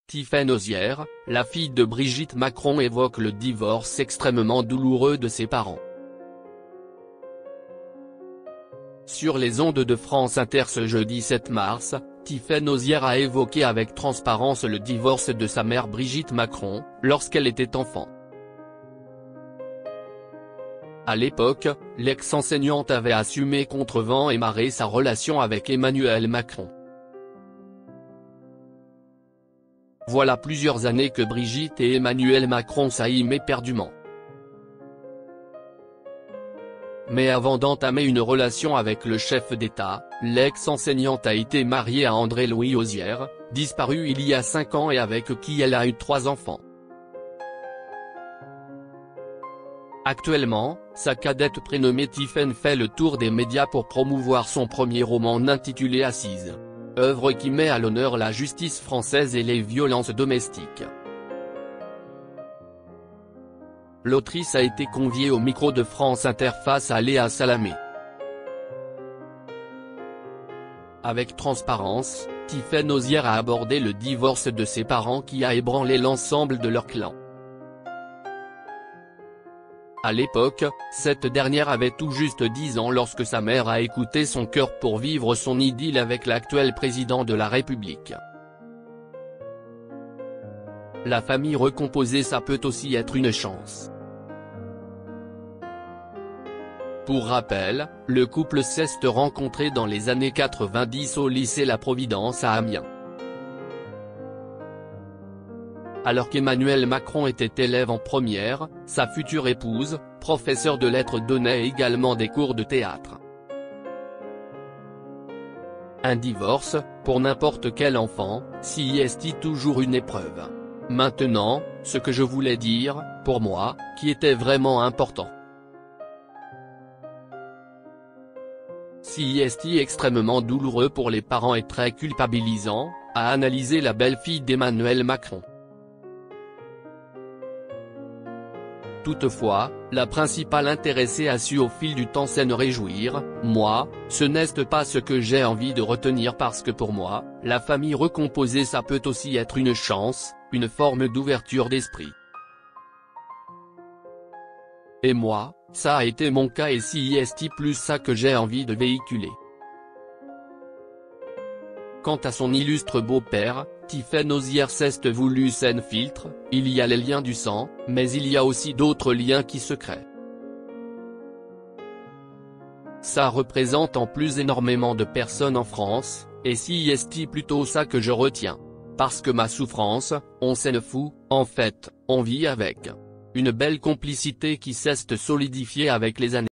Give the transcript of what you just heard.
Tiphaine Ozière, la fille de Brigitte Macron, évoque le divorce extrêmement douloureux de ses parents. Sur les ondes de France Inter ce jeudi 7 mars, Tiphaine Ozière a évoqué avec transparence le divorce de sa mère Brigitte Macron, lorsqu'elle était enfant. À l'époque, l'ex-enseignante avait assumé contre vent et marée sa relation avec Emmanuel Macron. Voilà plusieurs années que Brigitte et Emmanuel Macron s'aiment éperdument. Mais avant d'entamer une relation avec le chef d'État, l'ex-enseignante a été mariée à André-Louis Ozière, disparu il y a 5 ans et avec qui elle a eu 3 enfants. Actuellement, sa cadette prénommée Tiphaine fait le tour des médias pour promouvoir son premier roman intitulé Assise. Œuvre qui met à l'honneur la justice française et les violences domestiques. L'autrice a été conviée au micro de France Inter face à Léa Salamé. Avec transparence, Tiphaine Ozière a abordé le divorce de ses parents qui a ébranlé l'ensemble de leur clan. À l'époque, cette dernière avait tout juste 10 ans lorsque sa mère a écouté son cœur pour vivre son idylle avec l'actuel président de la République. La famille recomposée, ça peut aussi être une chance. Pour rappel, le couple s'est rencontré dans les années 90 au lycée La Providence à Amiens. Alors qu'Emmanuel Macron était élève en première, sa future épouse, professeure de lettres, donnait également des cours de théâtre. Un divorce, pour n'importe quel enfant, si est toujours une épreuve. Maintenant, ce que je voulais dire, pour moi, qui était vraiment important. Si est extrêmement douloureux pour les parents et très culpabilisant, a analysé la belle-fille d'Emmanuel Macron. Toutefois, la principale intéressée a su au fil du temps s'en réjouir. Moi, ce n'est pas ce que j'ai envie de retenir parce que pour moi, la famille recomposée, ça peut aussi être une chance, une forme d'ouverture d'esprit. Et moi, ça a été mon cas et si est plus ça que j'ai envie de véhiculer. Quant à son illustre beau-père, Tiphaine Ozière s'est voulu sans filtre, il y a les liens du sang, mais il y a aussi d'autres liens qui se créent. Ça représente en plus énormément de personnes en France, et si est plutôt ça que je retiens. Parce que ma souffrance, on s'en fout, en fait, on vit avec. Une belle complicité qui s'est solidifiée avec les années.